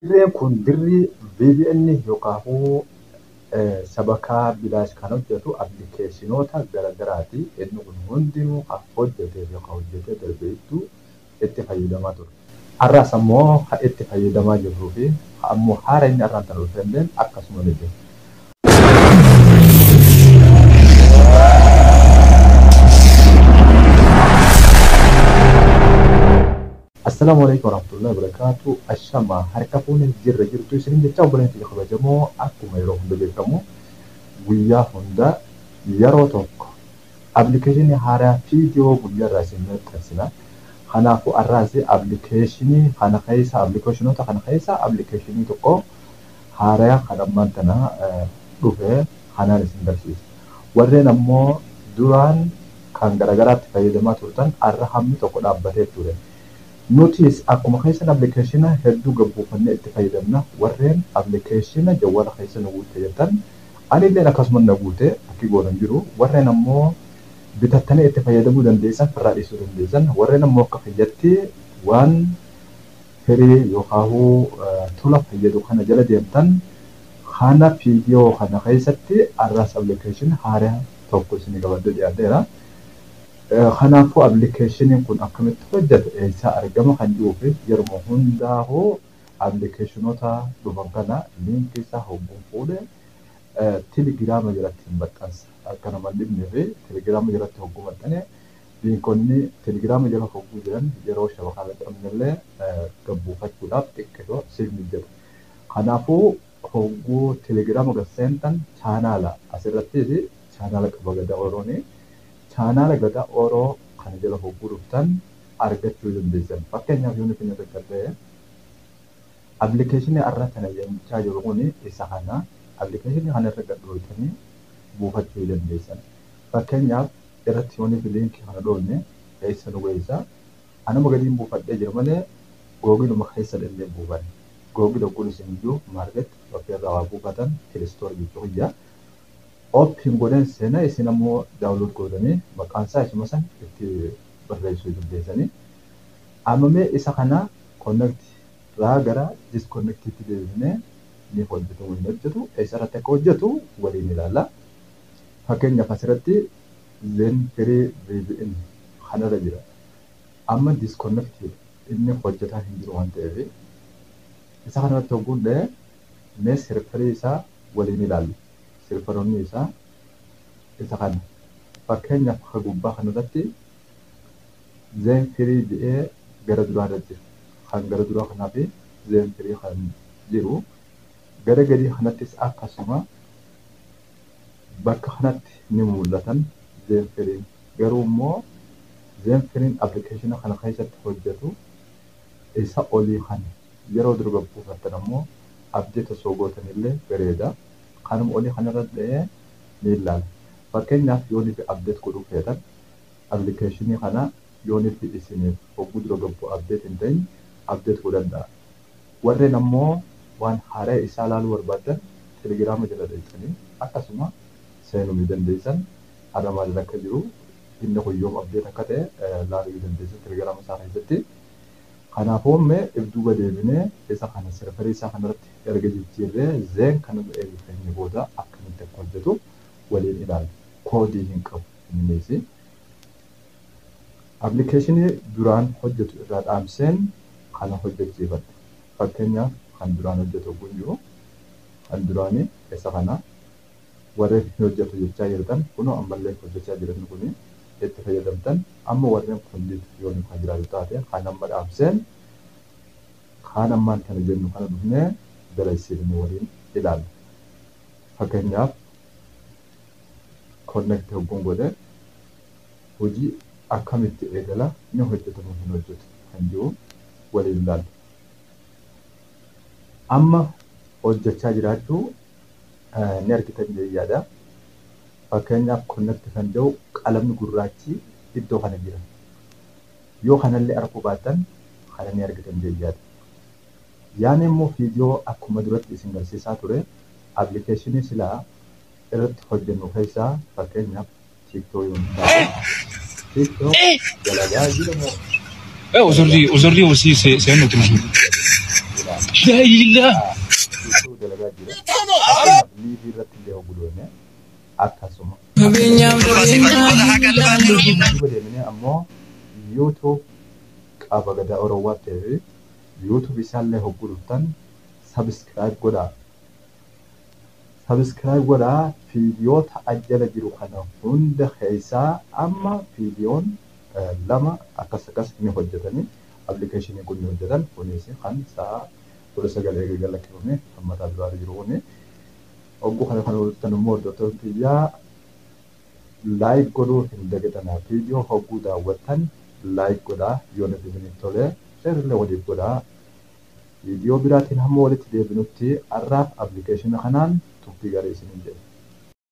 Dirreen kun dirri VPN yookaan sabakaa bilaash kan hojjetu appilikeeshinoota garaagaraati. Inni kun hundinuu hojjetee yookaan hojjetee darbeettu itti fayyadamaa ture. Har'as ammoo kan itti fayyadamaa jirruu fi ammoo haara inni irraan kan dhufeen akkasuma ni jiru. Assalamualaikum warahmatullahi wabarakatuh. Ashama harka fuune jirra jirtu isin jecha obboleettii kabajamoo akkuma yeroo hunda beekamu guyyaa hunda yeroo tokko appilikeeshinii haaraa viidiyoo guyyaa irraa isin maxxansina. Kanaafuu har'aas appilikeeshinii kana keessa appilikeeshinoota kana keessa appilikeeshinii tokko haaraa kan ammaan tana dhufe kanaan isin barsiisa. Warreen ammoo duraan kan garaagaraatti fayyadamaa turtan har'a hammi tokko dhaabbatee ture. Nutis akkuma keessan appilikeeshina hedduu gabbuufannee itti fayyadamna. Warreen appilikeeshina jawwaala keessa nu guute jettan anillee akkasuma na guute akki goonan jiru. Warreen ammoo bitattanii itti fayyadamuu dandeessan firraa dhiisuu dandeessan. Warreen ammoo akka fayyatti waan firii yookaan tola fayyadu kana jala deemtan kana viidiyoo kana keessatti har'as appilikeeshina haaraa tokko isin qabadde dhiyaateera. Kanaafuu appilikeeshiniin kun akkamitti hojjeta eessa argama kan jiruu fi yeroo hundaa'uu appilikeeshinoota dhufan kana liinkii isaa hogguun fuudhee telegiraama jalatti hin maxxansa. Akka nama dhibnee fi telegiraama jalatti hogguu maxxanee liinkonni telegiraama jala hogguu jiran yeroo shabakaa qabnellee gabbuufachuudhaaf xiqqoo siif mijata. Kanaafuu hogguu telegiraama gasseentan chaanaala asirrattis chaanaala qaba gadaa oroonii. Chaanaala gadaa Oroo kana jala hogguu dhuftan argachuu dandeessan. Fakkeenyaaf yoo nuti fakkatee appilikeeshinii har'a kana yemmuu jiru kun isa kana appilikeeshinii kana irra gadhootanii buufachuu dandeessan. Fakkeenyaaf irratti yoo nuti liinkii kana dhoofne eessa nu geessa anuma gadiin buufadhee jira malee googiluma keessa dhallee buufan. Googil kun isin iyyuu maarket bakka irraa waa buufatan kiristoor jechuu guyyaa. Open godhan seenaa isin ammoo daawunlood godhanii maqaan isaa isuma san itti barreessuu dandeessanii. Ammamee isa kana connect irraa gara disconnect itti deebinee ni hojjetu hin hojjetu eessarratti akka hojjetu waliin ilaalla. Fakkeenyaaf asirratti zen free VPN kanarra jira. Amma disconnect inni hojjetaa hin jiru waan ta'eef isa kanarratti hogguun dhahee mee sirfarii isaa waliin ilaalla. Sirfaroonni isaa isa kana fakkeenyaaf akka gubbaa kanarratti zen firii jedhee gara duraa irratti kan gara duraa kanaa fi zen firii kan jiru gara gadii kanattis akkasuma bakka kanatti ni mul'atan zen firiin garuu immoo zen firiin appilikeeshina kana keessatti hojjetu isa olii kana yeroo dura gabbuufattan ammoo abdeeta soogootanillee bareeda. Kanuma olii kanarra dhahee ni ilaala. Fakkeenyaaf yoo nuti abdeet godhuu feetan appilikeeshinii kana yoo nuti isiniif hogguu dura gabbuu abdeet hin ta'in abdeet godhuu danda'a. Warreen ammoo waan haaraa isaa ilaaluu barbaadan telegiraama jala dheessanii akkasuma seenuu ni dandeessan. Haala maaliin akka jiru inni kun yoom abdeet akka ta'e ilaaluu dandeessan telegiraama isaa keessatti. Kanaafuu mee ibduuba deebinee isa kana sirfarii isaa kanarratti erga jijjiirree zeen kana eebbifamee booda akkamitti akka hojjetu waliin ilaalla. Koodii hin qabu innis. Appilikeeshinii duraan hojjetu irraa dhaamseen kana hojjechiifadha. Fakkeenyaaf kan duraan hojjetu kun jiru kan duraanii isa kana warreen hojjetu jechaa jirtan kunoo ammallee hojjechaa jiran kuni itti fayyadamtan amma warreen kunneen yoo nu kan jiraatu taate kan amma dhaamseen kan ammaan kana jennu kana dhufnee dalaisiifnee waliin ilaalla. Fakkeenyaaf connect hogguun godhe hojii akkamitti eegala ni hojjetamu hin hojjetu kan jiru waliin ilaalla. Amma hojjechaa jiraachuu ni argitan jechuudha. Fakkeenyaaf connect kan jedhu qalamni gurraachi iddoo kana jira. Yoo kanallee arguu baatan kana ni argitan jechuudha. Yaani immoo viidiyoo akkuma duratti isin garsiisaa ture appilikeeshinii silaa irratti hojjennu keessaa fakkeenyaaf TikTok yoo ta'u TikTok dalagaa jira moo aujourd'hui aussi c'est un autre jour. لا إله YouTube dalagaa jira. Fakkeenyaaf liivii irratti illee hogguloone akkasuma. YouTube deemnee ammoo YouTube qaba gadaa Oromoo ta'e YouTube isaallee hogguluutan subscribe godhaa. Subscribe godhaa viidiyoota ajjala jiru kana hunda keessaa amma viidiyoon lama akkas ni hojjetanii application kun ni hojjetan kunis kan sa'a 19 galakifame hammataa biraa jiru kuni oguu kana hojjetan immoo hordoftoota biyyaa like godhuu hin dagatinaa viidiyoo hogguu daawwattan like godhaa yoo nuti isiniif tole share illee waliif godhaa viidiyoo biraatiin hamma walitti deebinutti har'aaf application kanaan turtii gaarii isiniin jedha.